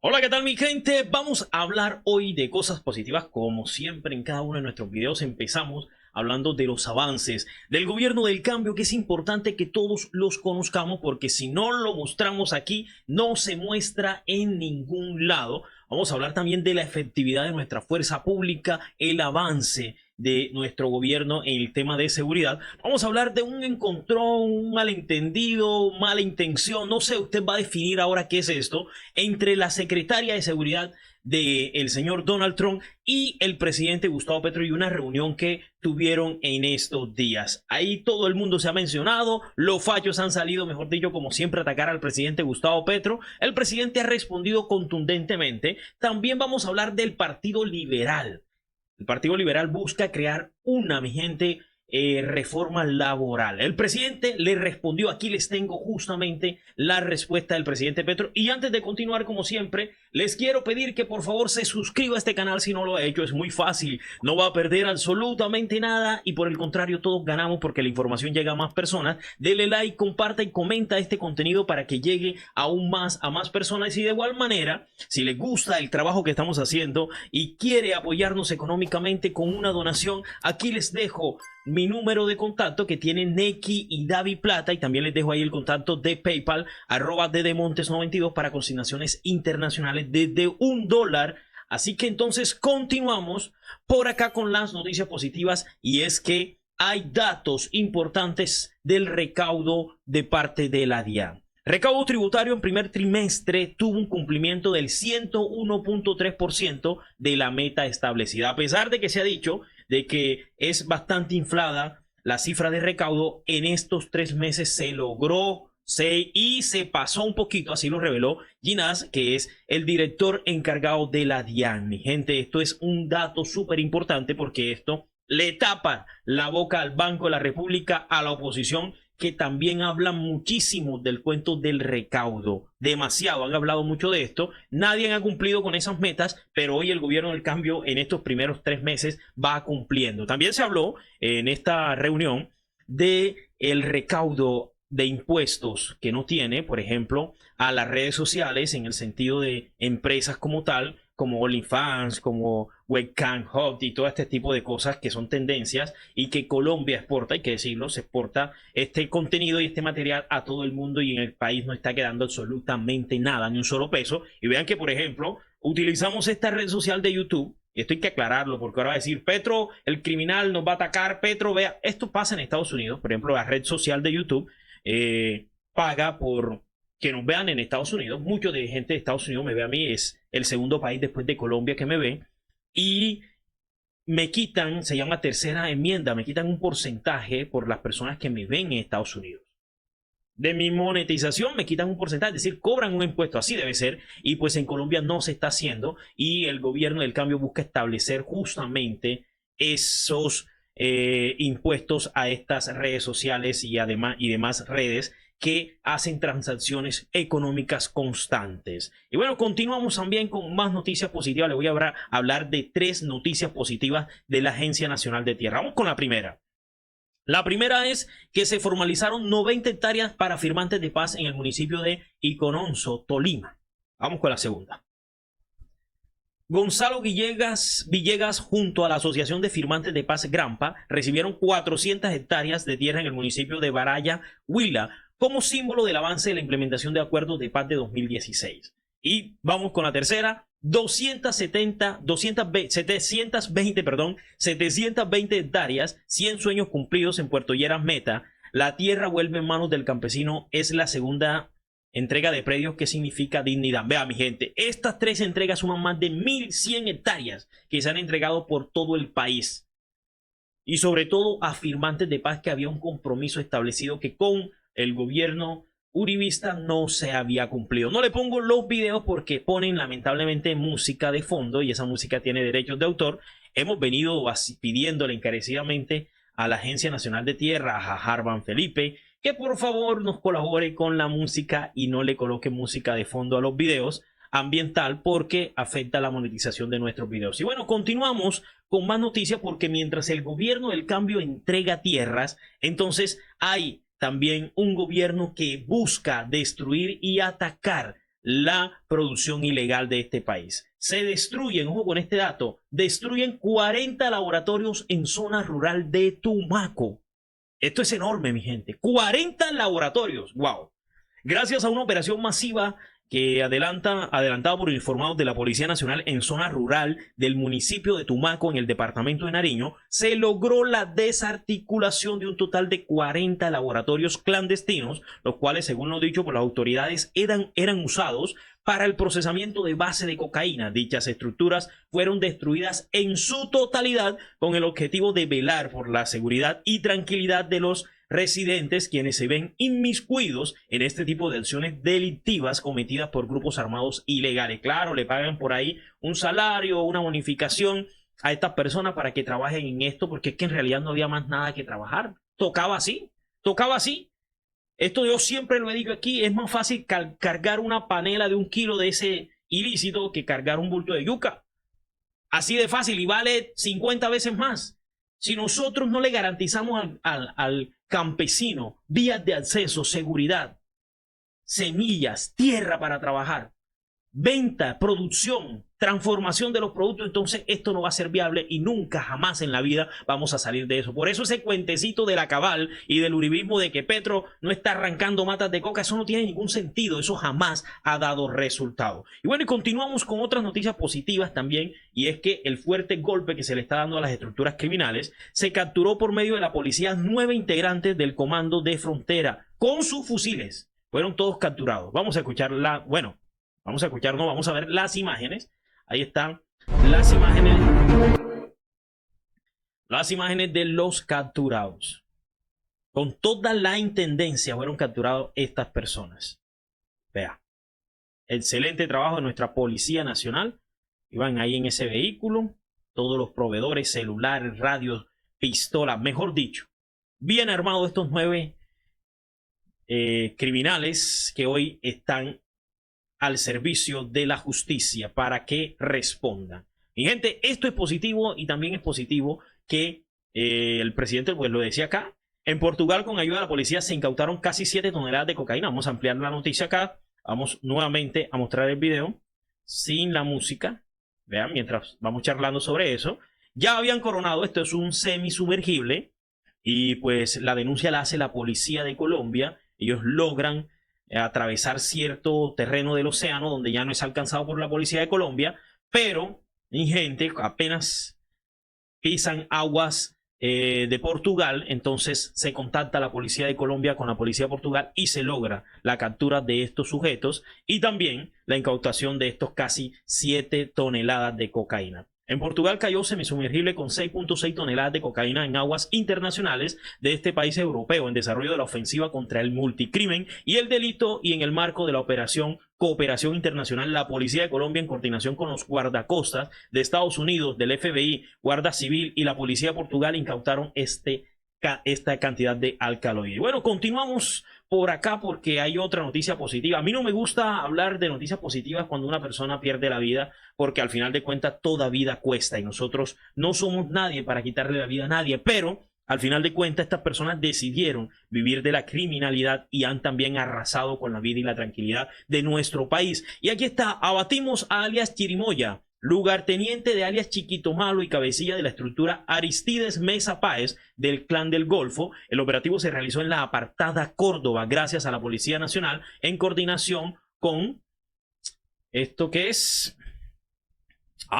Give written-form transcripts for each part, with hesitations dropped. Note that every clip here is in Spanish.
Hola, ¿qué tal mi gente? Vamos a hablar hoy de cosas positivas, como siempre en cada uno de nuestros videos empezamos hablando de los avances del gobierno del cambio, que es importante que todos los conozcamos porque si no lo mostramos aquí no se muestra en ningún lado. Vamos a hablar también de la efectividad de nuestra fuerza pública, el avance de nuestro gobierno en el tema de seguridad. Vamos a hablar de un encontrón, un malentendido, mala intención, no sé, usted va a definir ahora qué es esto, entre la secretaria de seguridad del señor Donald Trump y el presidente Gustavo Petro, y una reunión que tuvieron en estos días. Ahí todo el mundo se ha mencionado, los fallos han salido, mejor dicho, como siempre, a atacar al presidente Gustavo Petro. El presidente ha respondido contundentemente. También vamos a hablar del Partido Liberal. El Partido Liberal busca crear una, mi gente, reforma laboral. El presidente le respondió, aquí les tengo justamente la respuesta del presidente Petro. Y antes de continuar, como siempre, les quiero pedir que por favor se suscriba a este canal si no lo ha hecho. Es muy fácil, no va a perder absolutamente nada y por el contrario todos ganamos porque la información llega a más personas. Dele like, comparta y comenta este contenido para que llegue aún más a más personas. Y de igual manera, si les gusta el trabajo que estamos haciendo y quiere apoyarnos económicamente con una donación, aquí les dejo mi número de contacto que tiene Neki y Davi Plata, y también les dejo ahí el contacto de PayPal @dedemontes92 para consignaciones internacionales desde $1. Así que entonces continuamos por acá con las noticias positivas, y es que hay datos importantes del recaudo de parte de la DIAN. Recaudo tributario en primer trimestre tuvo un cumplimiento del 101.3% de la meta establecida. A pesar de que se ha dicho de que es bastante inflada la cifra de recaudo, en estos 3 meses se logró y se pasó un poquito, así lo reveló Ginás, que es el director encargado de la DIAN. Mi gente, esto es un dato súper importante porque esto le tapa la boca al Banco de la República, a la oposición, que también hablan muchísimo del cuento del recaudo. Demasiado, han hablado mucho de esto. Nadie ha cumplido con esas metas, pero hoy el gobierno del cambio en estos primeros 3 meses va cumpliendo. También se habló en esta reunión de el recaudo de impuestos que no tiene, por ejemplo, a las redes sociales, en el sentido de empresas como tal, como OnlyFans, como Webcam Hub y todo este tipo de cosas que son tendencias y que Colombia exporta, hay que decirlo, se exporta este contenido y este material a todo el mundo, y en el país no está quedando absolutamente nada, ni un solo peso. Y vean que, por ejemplo, utilizamos esta red social de YouTube. Y esto hay que aclararlo porque ahora va a decir, Petro, el criminal nos va a atacar. Petro, vea, esto pasa en Estados Unidos. Por ejemplo, la red social de YouTube paga por que nos vean en Estados Unidos. Mucho de gente de Estados Unidos me ve a mí, es el segundo país después de Colombia que me ve, y me quitan, se llama tercera enmienda, me quitan un porcentaje por las personas que me ven en Estados Unidos. De mi monetización me quitan un porcentaje, es decir, cobran un impuesto, así debe ser, y pues en Colombia no se está haciendo, y el gobierno del cambio busca establecer justamente esos impuestos a estas redes sociales y además y demás redes que hacen transacciones económicas constantes. Y bueno, continuamos también con más noticias positivas. Les voy a hablar de 3 noticias positivas de la Agencia Nacional de Tierra. Vamos con la primera. La primera es que se formalizaron 90 hectáreas para firmantes de paz en el municipio de Icononso, Tolima. Vamos con la segunda. Gonzalo Villegas junto a la Asociación de Firmantes de Paz Grampa recibieron 400 hectáreas de tierra en el municipio de Baraya, Huila, como símbolo del avance de la implementación de acuerdos de paz de 2016. Y vamos con la tercera. 720 hectáreas, 100 sueños cumplidos en Puerto Lleras Meta. La tierra vuelve en manos del campesino, es la segunda entrega de predios que significa dignidad. Vea, mi gente, estas 3 entregas suman más de 1100 hectáreas que se han entregado por todo el país, y sobre todo a firmantes de paz, que había un compromiso establecido que con el gobierno uribista no se había cumplido. No le pongo los videos porque ponen lamentablemente música de fondo y esa música tiene derechos de autor. Hemos venido pidiéndole encarecidamente a la Agencia Nacional de Tierra, a Harvan Felipe, que por favor nos colabore con la música y no le coloque música de fondo a los videos ambiental, porque afecta la monetización de nuestros videos. Y bueno, continuamos con más noticias, porque mientras el gobierno del cambio entrega tierras, entonces hay también un gobierno que busca destruir y atacar la producción ilegal de este país. Se destruyen, ojo con este dato, destruyen 40 laboratorios en zona rural de Tumaco. Esto es enorme, mi gente. 40 laboratorios. ¡Wow! Gracias a una operación masiva que adelantada por informados de la Policía Nacional en zona rural del municipio de Tumaco, en el departamento de Nariño, se logró la desarticulación de un total de 40 laboratorios clandestinos, los cuales, según lo dicho por las autoridades, eran usados para el procesamiento de base de cocaína. Dichas estructuras fueron destruidas en su totalidad con el objetivo de velar por la seguridad y tranquilidad de los residentes, quienes se ven inmiscuidos en este tipo de acciones delictivas cometidas por grupos armados ilegales. Claro, le pagan por ahí un salario, una bonificación a estas personas para que trabajen en esto, porque es que en realidad no había más nada que trabajar. Tocaba así, tocaba así. Esto yo siempre lo he dicho aquí, es más fácil cargar una panela de 1 kilo de ese ilícito que cargar un bulto de yuca. Así de fácil, y vale 50 veces más. Si nosotros no le garantizamos al campesino vías de acceso, seguridad, semillas, tierra para trabajar, venta, producción, transformación de los productos, entonces esto no va a ser viable y nunca jamás en la vida vamos a salir de eso. Por eso ese cuentecito de la cabal y del uribismo de que Petro no está arrancando matas de coca, eso no tiene ningún sentido, eso jamás ha dado resultado. Y bueno, y continuamos con otras noticias positivas también, y es que el fuerte golpe que se le está dando a las estructuras criminales, se capturó por medio de la policía 9 integrantes del comando de frontera con sus fusiles. Fueron todos capturados. Vamos a escuchar vamos a ver las imágenes. Ahí están las imágenes de los capturados. Con toda la intendencia fueron capturados estas personas. Vea, excelente trabajo de nuestra Policía Nacional. Iban ahí en ese vehículo, todos los proveedores, celulares, radios, pistolas, mejor dicho, bien armados estos 9 criminales que hoy están al servicio de la justicia para que respondan. Mi gente, esto es positivo, y también es positivo que el presidente, pues lo decía acá, en Portugal con ayuda de la policía se incautaron casi 7 toneladas de cocaína. Vamos a ampliar la noticia acá. Vamos nuevamente a mostrar el video sin la música. Vean, mientras vamos charlando sobre eso. Ya habían coronado, esto es un semisumergible, y pues la denuncia la hace la policía de Colombia. Ellos logran atravesar cierto terreno del océano donde ya no es alcanzado por la policía de Colombia, pero mi gente, apenas pisan aguas de Portugal, entonces se contacta la policía de Colombia con la policía de Portugal y se logra la captura de estos sujetos y también la incautación de estos casi 7 toneladas de cocaína. En Portugal cayó semisumergible con 6.6 toneladas de cocaína en aguas internacionales de este país europeo en desarrollo de la ofensiva contra el multicrimen y el delito, y en el marco de la operación Cooperación Internacional, la Policía de Colombia, en coordinación con los guardacostas de Estados Unidos, del FBI, Guardia Civil y la Policía de Portugal, incautaron esta cantidad de alcaloides. Bueno, continuamos por acá porque hay otra noticia positiva. A mí no me gusta hablar de noticias positivas cuando una persona pierde la vida, porque al final de cuentas toda vida cuesta y nosotros no somos nadie para quitarle la vida a nadie, pero al final de cuentas estas personas decidieron vivir de la criminalidad y han también arrasado con la vida y la tranquilidad de nuestro país. Y aquí está, abatimos a alias Chirimoya, lugarteniente de alias Chiquito Malo y cabecilla de la estructura Aristides Mesa Páez del Clan del Golfo. El operativo se realizó en la apartada Córdoba gracias a la Policía Nacional en coordinación con esto que es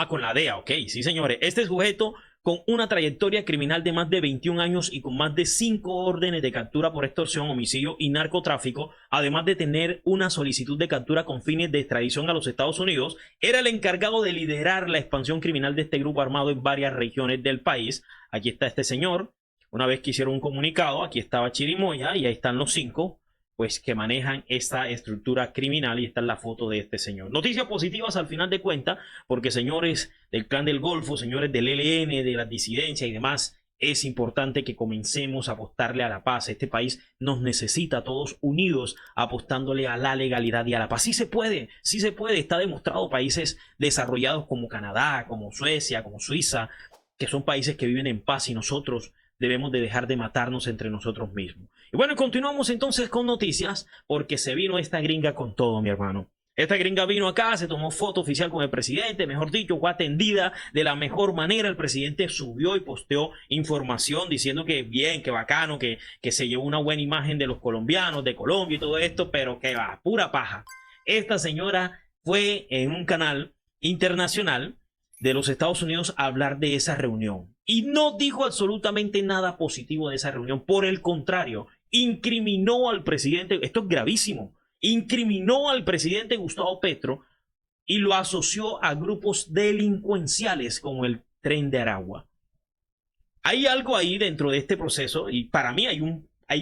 con la DEA. Ok, sí señores, este sujeto con una trayectoria criminal de más de 21 años y con más de 5 órdenes de captura por extorsión, homicidio y narcotráfico, además de tener una solicitud de captura con fines de extradición a los Estados Unidos, era el encargado de liderar la expansión criminal de este grupo armado en varias regiones del país. Aquí está este señor, una vez que hicieron un comunicado, aquí estaba Chirimoya y ahí están los 5 pues que manejan esta estructura criminal, y esta es la foto de este señor. Noticias positivas al final de cuentas, porque señores del Clan del Golfo, señores del ELN, de las disidencias y demás, es importante que comencemos a apostarle a la paz. Este país nos necesita todos unidos, apostándole a la legalidad y a la paz. Sí se puede, está demostrado. Países desarrollados como Canadá, como Suecia, como Suiza, que son países que viven en paz, y nosotros debemos de dejar de matarnos entre nosotros mismos. Y bueno, continuamos entonces con noticias, porque se vino esta gringa con todo, mi hermano. Esta gringa vino acá, se tomó foto oficial con el presidente, mejor dicho, fue atendida de la mejor manera. El presidente subió y posteó información diciendo que bien, que bacano, que se llevó una buena imagen de los colombianos, de Colombia y todo esto, pero que va, pura paja. Esta señora fue en un canal internacional de los Estados Unidos a hablar de esa reunión y no dijo absolutamente nada positivo de esa reunión. Por el contrario, incriminó al presidente. Esto es gravísimo. Incriminó al presidente Gustavo Petro y lo asoció a grupos delincuenciales como el Tren de Aragua. Hay algo ahí dentro de este proceso y para mí hay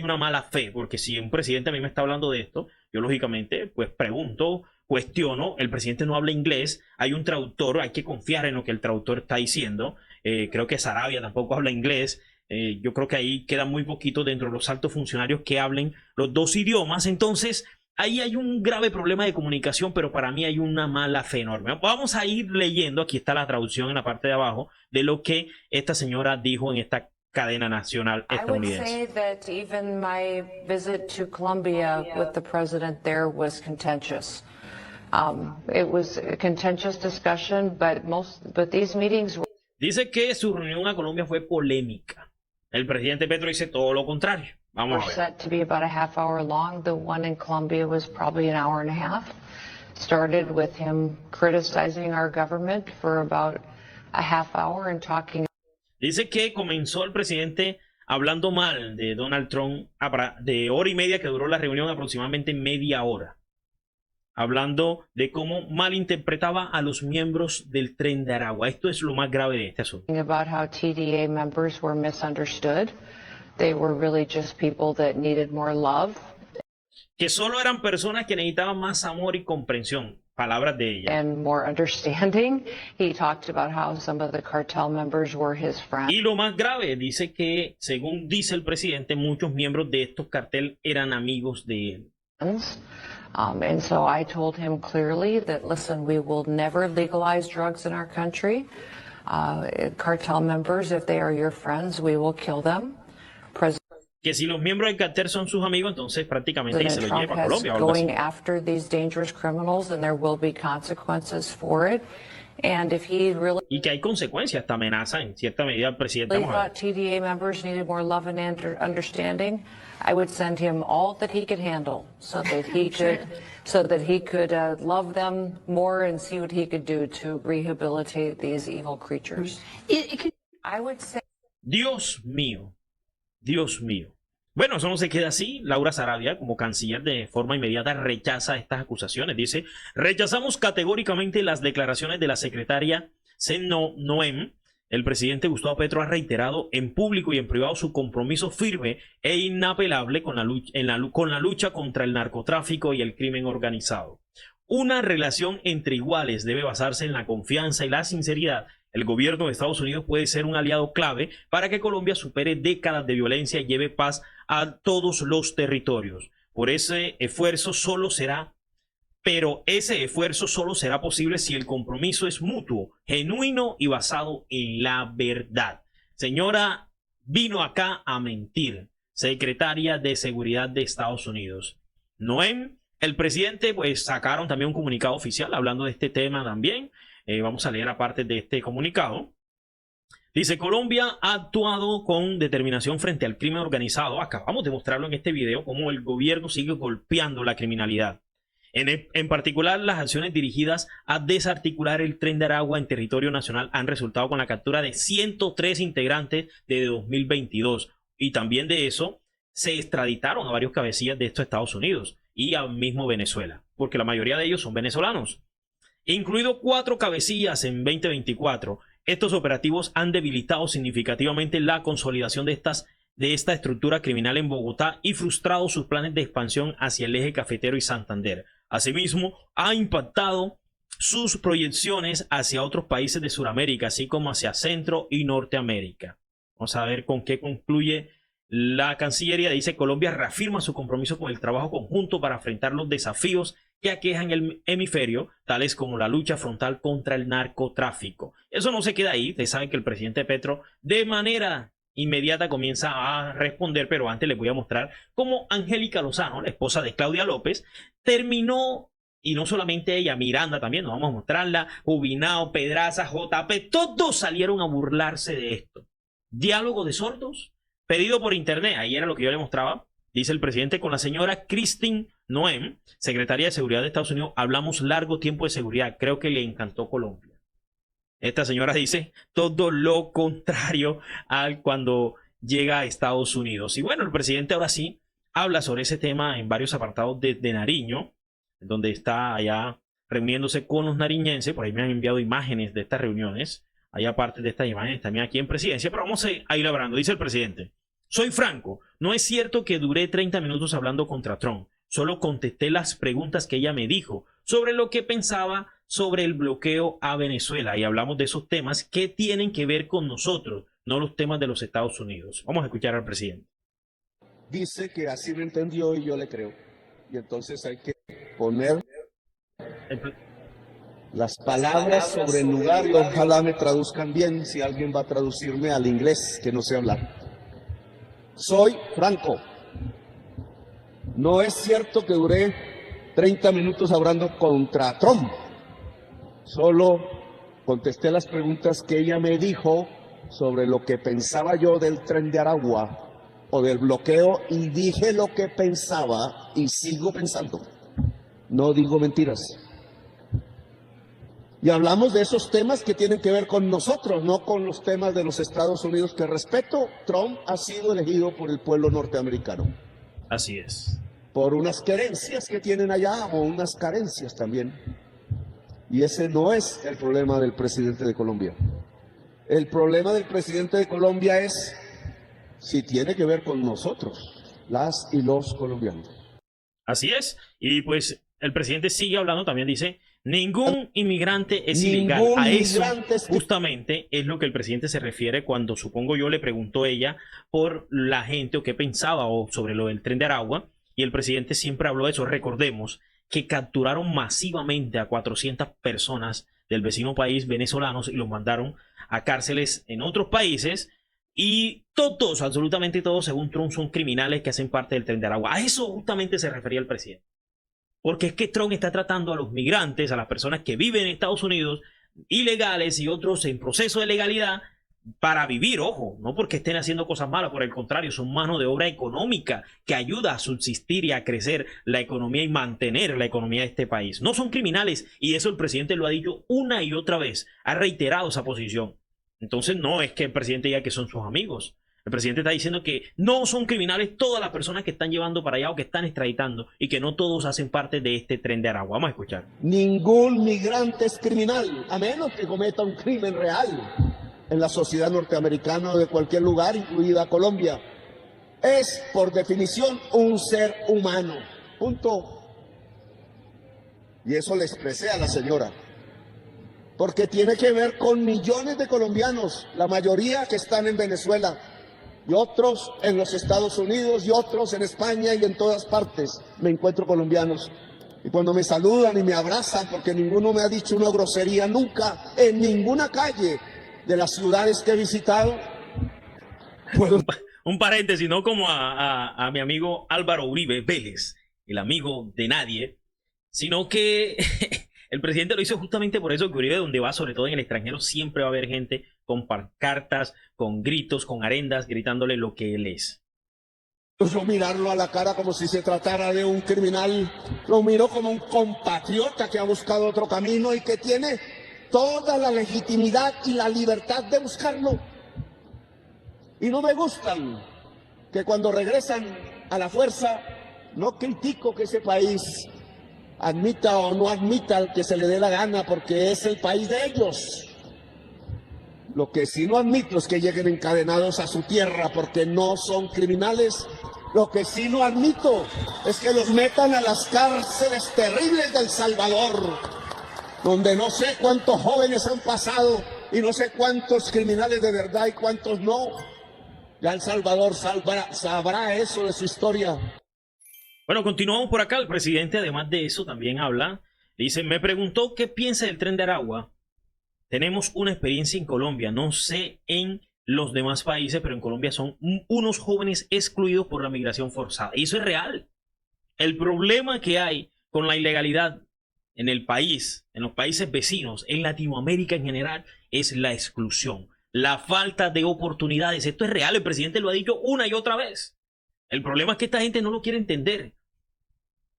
una mala fe, porque si un presidente a mí me está hablando de esto, yo lógicamente pues pregunto, cuestiono. El presidente no habla inglés, hay un traductor, hay que confiar en lo que el traductor está diciendo. Creo que Sarabia tampoco habla inglés. Yo creo que ahí queda muy poquito dentro de los altos funcionarios que hablen los dos idiomas. Entonces ahí hay un grave problema de comunicación, pero para mí hay una mala fe enorme. Vamos a ir leyendo, aquí está la traducción en la parte de abajo, de lo que esta señora dijo en esta cadena nacional estadounidense. I would say that even my visit to Colombia with the president there was contentious. It was a contentious discussion, but these meetings were... Dice que su reunión a Colombia fue polémica. El presidente Petro dice todo lo contrario. Vamos a ver. Set to be about a half hour long. The one in Colombia was probably an hour and a half. Started with him criticizing our government for about a half hour and talking. Dice que comenzó el presidente hablando mal de Donald Trump de hora y media, que duró la reunión aproximadamente media hora, hablando de cómo malinterpretaba a los miembros del Tren de Aragua. Esto es lo más grave de este asunto. About how TDA members were misunderstood. They were really just people that needed more love. Que solo eran personas que necesitaban más amor y comprensión. Palabras de ella. And more understanding. He talked about how some of the cartel members were his friends. Y lo más grave, dice que, según dice el presidente, muchos miembros de estos carteles eran amigos de él. And so I told him clearly that, listen, we will never legalize drugs in our country. Cartel members, if they are your friends, we will kill them. Que si los miembros del cartel son sus amigos, entonces prácticamente se los lleva a Colombia. Going after these dangerous criminals, and there will be consequences for it. And if he really... Y que hay consecuencias, esta amenaza en cierta medida al presidente. Thought TDA members needed more love and understanding, I would send him all that he could handle, so that he could love them more and see what he could do to rehabilitate these evil creatures. I would say... Dios mío, Dios mío. Bueno, eso no se queda así. Laura Sarabia, como canciller, de forma inmediata rechaza estas acusaciones. Dice: rechazamos categóricamente las declaraciones de la secretaria Seno Noem. El presidente Gustavo Petro ha reiterado en público y en privado su compromiso firme e inapelable con la lucha contra el narcotráfico y el crimen organizado. Una relación entre iguales debe basarse en la confianza y la sinceridad. El gobierno de Estados Unidos puede ser un aliado clave para que Colombia supere décadas de violencia y lleve paz a todos los territorios. Ese esfuerzo solo será posible si el compromiso es mutuo, genuino y basado en la verdad. Señora, vino acá a mentir. Secretaria de Seguridad de Estados Unidos. Noem, el presidente, pues sacaron también un comunicado oficial hablando de este tema también. Vamos a leer aparte de este comunicado. Dice: Colombia ha actuado con determinación frente al crimen organizado. Acabamos de mostrarlo en este video, cómo el gobierno sigue golpeando la criminalidad. En particular, las acciones dirigidas a desarticular el Tren de Aragua en territorio nacional han resultado con la captura de 103 integrantes desde 2022. Y también de eso se extraditaron a varios cabecillas de estos Estados Unidos y al mismo Venezuela, porque la mayoría de ellos son venezolanos. Incluido 4 cabecillas en 2024, estos operativos han debilitado significativamente la consolidación de esta estructura criminal en Bogotá y frustrado sus planes de expansión hacia el eje cafetero y Santander. Asimismo, ha impactado sus proyecciones hacia otros países de Sudamérica, así como hacia Centro y Norteamérica. Vamos a ver con qué concluye la Cancillería. Dice: Colombia reafirma su compromiso con el trabajo conjunto para enfrentar los desafíos que aquejan el hemisferio, tales como la lucha frontal contra el narcotráfico. Eso no se queda ahí. Ustedes saben que el presidente Petro de manera inmediata comienza a responder, pero antes les voy a mostrar cómo Angélica Lozano, la esposa de Claudia López, terminó y no solamente ella, Miranda también, nos vamos a mostrarla, Jubinao, Pedraza, JP, todos salieron a burlarse de esto. Diálogo de sordos, pedido por internet, ahí era lo que yo le mostraba, dice el presidente con la señora Christine Noem, secretaria de Seguridad de Estados Unidos, hablamos largo tiempo de seguridad, creo que le encantó Colombia. Esta señora dice todo lo contrario al cuando llega a Estados Unidos. Y bueno, el presidente ahora sí habla sobre ese tema en varios apartados de Nariño, donde está allá reuniéndose con los nariñenses. Por ahí me han enviado imágenes de estas reuniones. Hay aparte de estas imágenes también aquí en presidencia, pero vamos a ir hablando. Dice el presidente, soy franco, no es cierto que duré 30 minutos hablando contra Trump. Solo contesté las preguntas que ella me dijo sobre lo que pensaba sobre el bloqueo a Venezuela. Y hablamos de esos temas que tienen que ver con nosotros, no los temas de los Estados Unidos. Vamos a escuchar al presidente. Dice que así lo entendió y yo le creo. Y entonces hay que poner las palabras sobre el lugar y ojalá me traduzcan bien si alguien va a traducirme al inglés que no sé hablar. Soy franco. No es cierto que duré 30 minutos hablando contra Trump. Solo contesté las preguntas que ella me dijo sobre lo que pensaba yo del Tren de Aragua o del bloqueo y dije lo que pensaba y sigo pensando. No digo mentiras. Y hablamos de esos temas que tienen que ver con nosotros, no con los temas de los Estados Unidos, que respeto. Trump ha sido elegido por el pueblo norteamericano. Así es. Por unas querencias que tienen allá o unas carencias también. Y ese no es el problema del presidente de Colombia. El problema del presidente de Colombia es si tiene que ver con nosotros, las y los colombianos. Así es. Y pues el presidente sigue hablando, también dice, ningún inmigrante es ilegal. A eso justamente es lo que el presidente se refiere cuando, supongo yo, le preguntó ella por la gente o qué pensaba o sobre lo del Tren de Aragua. Y el presidente siempre habló de eso. Recordemos que capturaron masivamente a 400 personas del vecino país, venezolanos, y los mandaron a cárceles en otros países. Y todos, absolutamente todos, según Trump, son criminales que hacen parte del Tren de Aragua. A eso justamente se refería el presidente. Porque es que Trump está tratando a los migrantes, a las personas que viven en Estados Unidos, ilegales y otros en proceso de legalidad, para vivir, ojo, no porque estén haciendo cosas malas, por el contrario, son mano de obra económica que ayuda a subsistir y a crecer la economía y mantener la economía de este país. No son criminales y eso el presidente lo ha dicho una y otra vez, ha reiterado esa posición. Entonces no es que el presidente diga que son sus amigos. El presidente está diciendo que no son criminales todas las personas que están llevando para allá o que están extraditando y que no todos hacen parte de este Tren de Aragua. Vamos a escuchar. Ningún migrante es criminal, a menos que cometa un crimen real en la sociedad norteamericana o de cualquier lugar, incluida Colombia. Es, por definición, un ser humano. Punto. Y eso le expresé a la señora. Porque tiene que ver con millones de colombianos, la mayoría que están en Venezuela, y otros en los Estados Unidos, y otros en España y en todas partes. Me encuentro colombianos. Y cuando me saludan y me abrazan, porque ninguno me ha dicho una grosería nunca, en ninguna calle de las ciudades que he visitado. Pues, un paréntesis, no como a mi amigo Álvaro Uribe Vélez, el amigo de nadie, sino que el presidente lo hizo justamente por eso, que Uribe, donde va, sobre todo en el extranjero, siempre va a haber gente con pancartas, con gritos, con arendas, gritándole lo que él es. Yo mirarlo a la cara como si se tratara de un criminal, lo miro como un compatriota que ha buscado otro camino y que tiene toda la legitimidad y la libertad de buscarlo. Y no me gustan que cuando regresan a la fuerza, no critico que ese país admita o no admita al que se le dé la gana, porque es el país de ellos. Lo que sí no admito es que lleguen encadenados a su tierra porque no son criminales. Lo que sí no admito es que los metan a las cárceles terribles de El Salvador, donde no sé cuántos jóvenes han pasado y no sé cuántos criminales de verdad y cuántos no. Ya El Salvador sabrá eso de su historia. Bueno, continuamos por acá. El presidente, además de eso, también habla. Dice, me preguntó qué piensa del Tren de Aragua. Tenemos una experiencia en Colombia, no sé en los demás países, pero en Colombia son unos jóvenes excluidos por la migración forzada. Y eso es real. El problema que hay con la ilegalidad en el país, en los países vecinos, en Latinoamérica en general, es la exclusión, la falta de oportunidades. Esto es real, el presidente lo ha dicho una y otra vez. El problema es que esta gente no lo quiere entender.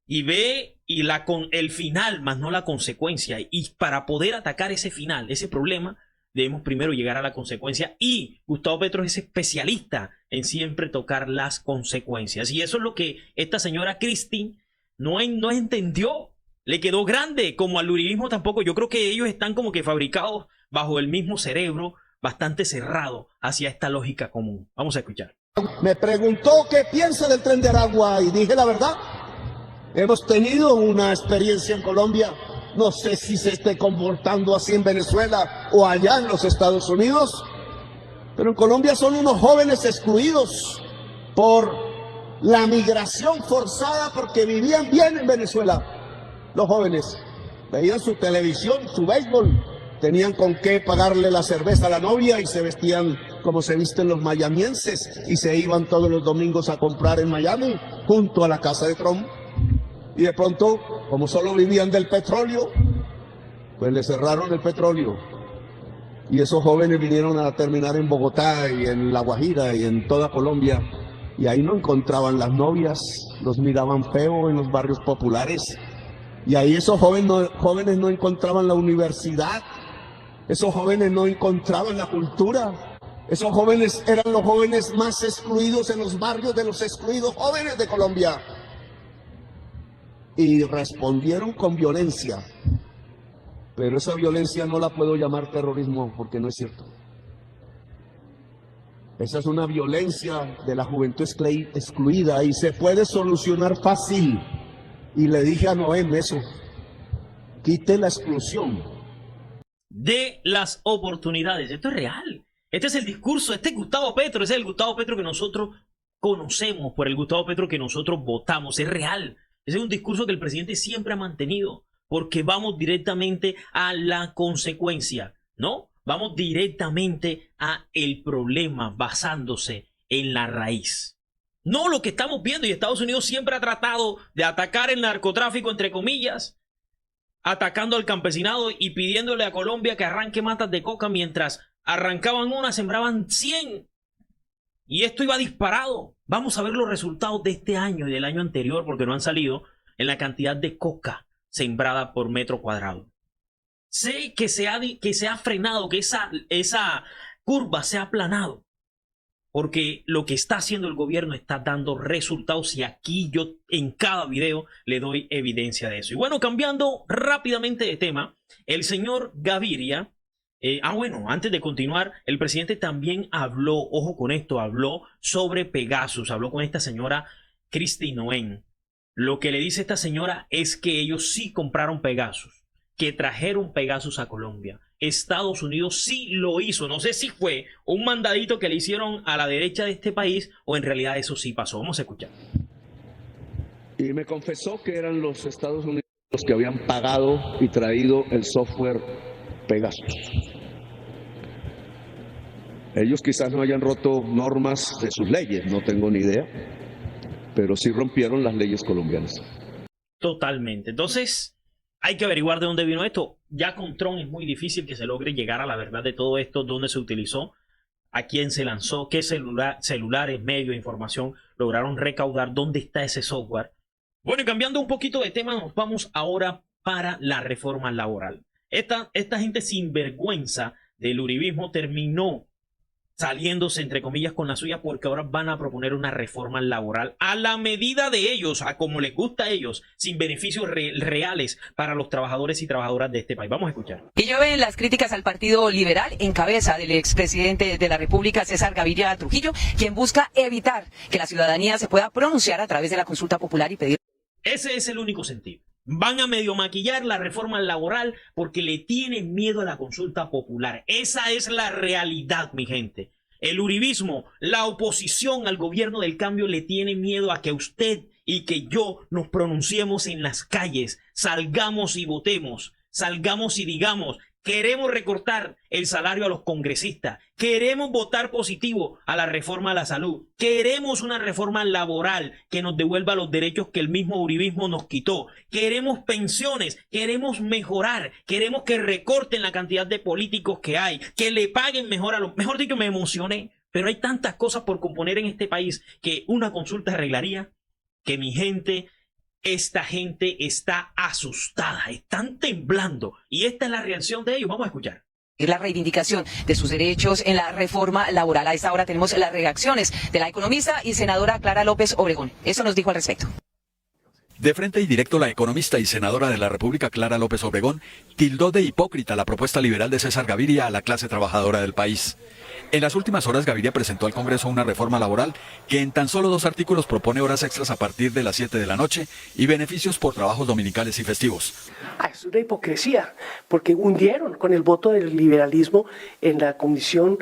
Y ve el final, más no la consecuencia. Y para poder atacar ese final, ese problema, debemos primero llegar a la consecuencia. Y Gustavo Petro es especialista en siempre tocar las consecuencias. Y eso es lo que esta señora Christine no entendió. Le quedó grande, como al uribismo tampoco. Yo creo que ellos están como que fabricados bajo el mismo cerebro, bastante cerrado hacia esta lógica común. Vamos a escuchar. Me preguntó qué piensa del Tren de Aragua y dije la verdad. Hemos tenido una experiencia en Colombia, no sé si se esté comportando así en Venezuela o allá en los Estados Unidos, pero en Colombia son unos jóvenes excluidos por la migración forzada porque vivían bien en Venezuela. Los jóvenes veían su televisión, su béisbol, tenían con qué pagarle la cerveza a la novia y se vestían como se visten los mayamienses y se iban todos los domingos a comprar en Miami junto a la casa de Trump. Y de pronto, como solo vivían del petróleo, pues le cerraron el petróleo. Y esos jóvenes vinieron a terminar en Bogotá y en La Guajira y en toda Colombia. Y ahí no encontraban las novias, los miraban feo en los barrios populares. Y ahí esos jóvenes no encontraban la universidad, esos jóvenes no encontraban la cultura. Esos jóvenes eran los jóvenes más excluidos en los barrios de los excluidos jóvenes de Colombia. Y respondieron con violencia, pero esa violencia no la puedo llamar terrorismo porque no es cierto. Esa es una violencia de la juventud excluida y se puede solucionar fácil. Y le dije a Noem eso, quite la exclusión de las oportunidades. Esto es real. Este es el discurso, este es Gustavo Petro, ese es el Gustavo Petro que nosotros conocemos, por el Gustavo Petro que nosotros votamos, es real. Ese es un discurso que el presidente siempre ha mantenido, porque vamos directamente a la consecuencia, ¿no? Vamos directamente a el problema basándose en la raíz. No lo que estamos viendo, y Estados Unidos siempre ha tratado de atacar el narcotráfico, entre comillas, atacando al campesinado y pidiéndole a Colombia que arranque matas de coca, mientras arrancaban una, sembraban 100. Y esto iba disparado. Vamos a ver los resultados de este año y del año anterior, porque no han salido, en la cantidad de coca sembrada por metro cuadrado. Sé que se ha frenado, que esa curva se ha aplanado, porque lo que está haciendo el gobierno está dando resultados y aquí yo en cada video le doy evidencia de eso. Y bueno, cambiando rápidamente de tema, el señor Gaviria, bueno, antes de continuar, el presidente también habló, ojo con esto, habló sobre Pegasus, habló con esta señora Christine Noem. Lo que le dice esta señora es que ellos sí compraron Pegasus, que trajeron Pegasus a Colombia. Estados Unidos sí lo hizo. No sé si fue un mandadito que le hicieron a la derecha de este país o en realidad eso sí pasó. Vamos a escuchar. Y me confesó que eran los Estados Unidos los que habían pagado y traído el software Pegasus. Ellos quizás no hayan roto normas de sus leyes, no tengo ni idea, pero sí rompieron las leyes colombianas. Totalmente. Entonces, hay que averiguar de dónde vino esto. Ya con Trump es muy difícil que se logre llegar a la verdad de todo esto, dónde se utilizó, a quién se lanzó, qué celulares, medios de información lograron recaudar, dónde está ese software. Bueno, y cambiando un poquito de tema, nos vamos ahora para la reforma laboral. Esta gente sinvergüenza del uribismo terminó saliéndose entre comillas con la suya, porque ahora van a proponer una reforma laboral a la medida de ellos, a como les gusta a ellos, sin beneficios reales para los trabajadores y trabajadoras de este país. Vamos a escuchar. Y llueven las críticas al Partido Liberal en cabeza del expresidente de la República, César Gaviria Trujillo, quien busca evitar que la ciudadanía se pueda pronunciar a través de la consulta popular y pedir. Ese es el único sentido. Van a medio maquillar la reforma laboral porque le tienen miedo a la consulta popular. Esa es la realidad, mi gente. El uribismo, la oposición al gobierno del cambio, le tiene miedo a que usted y que yo nos pronunciemos en las calles, salgamos y votemos, salgamos y digamos Queremos recortar el salario a los congresistas. Queremos votar positivo a la reforma a la salud. Queremos una reforma laboral que nos devuelva los derechos que el mismo uribismo nos quitó. Queremos pensiones. Queremos mejorar. Queremos que recorten la cantidad de políticos que hay. Que le paguen mejor a los... Mejor dicho, me emocioné. Pero hay tantas cosas por componer en este país que una consulta arreglaría, que mi gente... Esta gente está asustada, están temblando y esta es la reacción de ellos. Vamos a escuchar. La reivindicación de sus derechos en la reforma laboral. A esta hora tenemos las reacciones de la economista y senadora Clara López Obregón. Eso nos dijo al respecto. De frente y directo, la economista y senadora de la República, Clara López Obregón, tildó de hipócrita la propuesta liberal de César Gaviria a la clase trabajadora del país. En las últimas horas, Gaviria presentó al Congreso una reforma laboral que en tan solo 2 artículos propone horas extras a partir de las 7 de la noche y beneficios por trabajos dominicales y festivos. Es una hipocresía, porque hundieron con el voto del liberalismo en la Comisión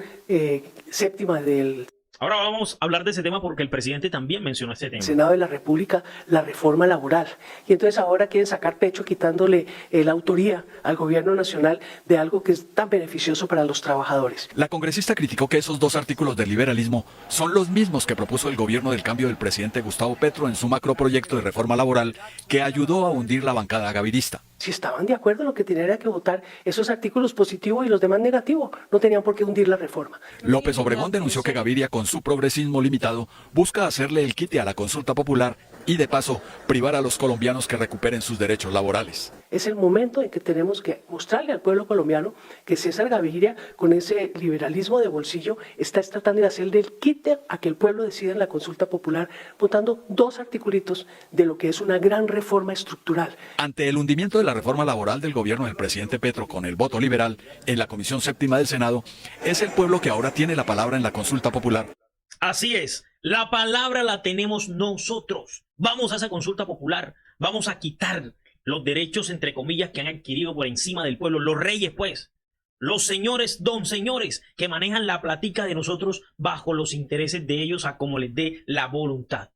Séptima del Ahora vamos a hablar de ese tema porque el presidente también mencionó ese tema. Senado de la República, la reforma laboral. Y entonces ahora quieren sacar pecho quitándole la autoría al gobierno nacional de algo que es tan beneficioso para los trabajadores. La congresista criticó que esos 2 artículos del liberalismo son los mismos que propuso el gobierno del cambio del presidente Gustavo Petro en su macroproyecto de reforma laboral que ayudó a hundir la bancada gavirista. Si estaban de acuerdo, lo que tenían era que votar esos artículos positivos y los demás negativos. No tenían por qué hundir la reforma. López Obregón denunció que Gaviria, con su progresismo limitado, busca hacerle el quite a la consulta popular y, de paso, privar a los colombianos que recuperen sus derechos laborales. Es el momento en que tenemos que mostrarle al pueblo colombiano que César Gaviria, con ese liberalismo de bolsillo, está tratando de hacerle el quite a que el pueblo decida en la consulta popular, votando 2 articulitos de lo que es una gran reforma estructural. Ante el hundimiento de la reforma laboral del gobierno del presidente Petro con el voto liberal en la Comisión Séptima del Senado, es el pueblo que ahora tiene la palabra en la consulta popular. Así es, la palabra la tenemos nosotros. Vamos a esa consulta popular, vamos a quitar los derechos, entre comillas, que han adquirido por encima del pueblo, los reyes, pues, los señores, don señores, que manejan la platica de nosotros bajo los intereses de ellos a como les dé la voluntad.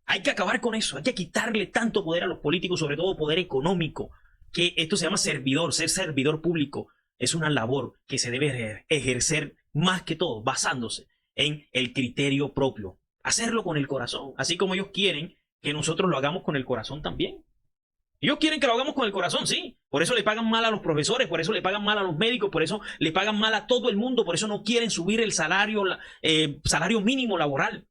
Hay que acabar con eso, hay que quitarle tanto poder a los políticos, sobre todo poder económico, que esto se llama servidor, ser servidor público. Es una labor que se debe ejercer más que todo, basándose en el criterio propio. Hacerlo con el corazón, así como ellos quieren que nosotros lo hagamos con el corazón también. Ellos quieren que lo hagamos con el corazón, sí. Por eso le pagan mal a los profesores, por eso le pagan mal a los médicos, por eso le pagan mal a todo el mundo, por eso no quieren subir el salario mínimo laboral.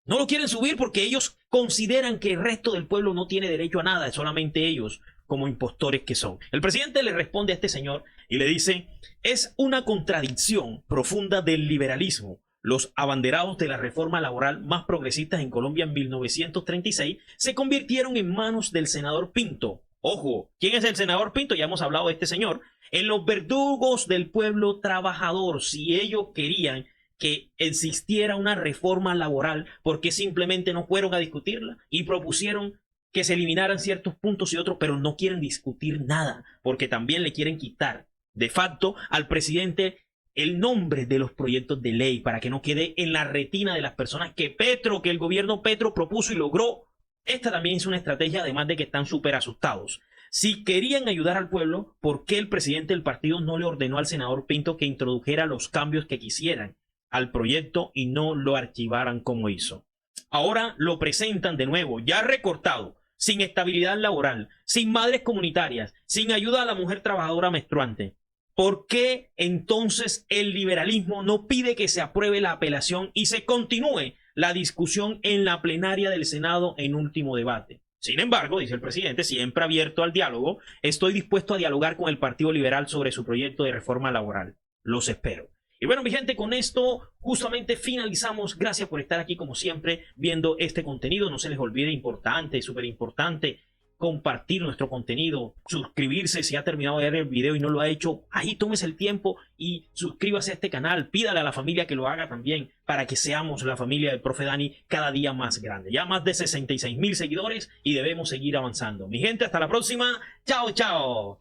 No lo quieren subir porque ellos consideran que el resto del pueblo no tiene derecho a nada, solamente ellos como impostores que son. El presidente le responde a este señor y le dice: es una contradicción profunda del liberalismo. Los abanderados de la reforma laboral más progresistas en Colombia en 1936 se convirtieron en manos del senador Pinto. Ojo, ¿quién es el senador Pinto? Ya hemos hablado de este señor. En los verdugos del pueblo trabajador. Si ellos querían que existiera una reforma laboral, ¿por qué simplemente no fueron a discutirla y propusieron que se eliminaran ciertos puntos y otros, pero no quieren discutir nada? Porque también le quieren quitar de facto al presidente el nombre de los proyectos de ley para que no quede en la retina de las personas que el gobierno Petro propuso y logró. Esta también es una estrategia, además de que están súper asustados. Si querían ayudar al pueblo, ¿por qué el presidente del partido no le ordenó al senador Pinto que introdujera los cambios que quisieran al proyecto y no lo archivaran como hizo? Ahora lo presentan de nuevo, ya recortado, sin estabilidad laboral, sin madres comunitarias, sin ayuda a la mujer trabajadora menstruante. ¿Por qué entonces el liberalismo no pide que se apruebe la apelación y se continúe la discusión en la plenaria del Senado en último debate? Sin embargo, dice el presidente, siempre abierto al diálogo, estoy dispuesto a dialogar con el Partido Liberal sobre su proyecto de reforma laboral. Los espero. Y bueno, mi gente, con esto justamente finalizamos. Gracias por estar aquí, como siempre, viendo este contenido. No se les olvide, importante, súper importante, compartir nuestro contenido, suscribirse si ha terminado de ver el video y no lo ha hecho. Ahí tómese el tiempo y suscríbase a este canal. Pídale a la familia que lo haga también para que seamos la familia del Profe Dani cada día más grande. Ya más de 66,000 seguidores y debemos seguir avanzando. Mi gente, hasta la próxima. Chao, chao.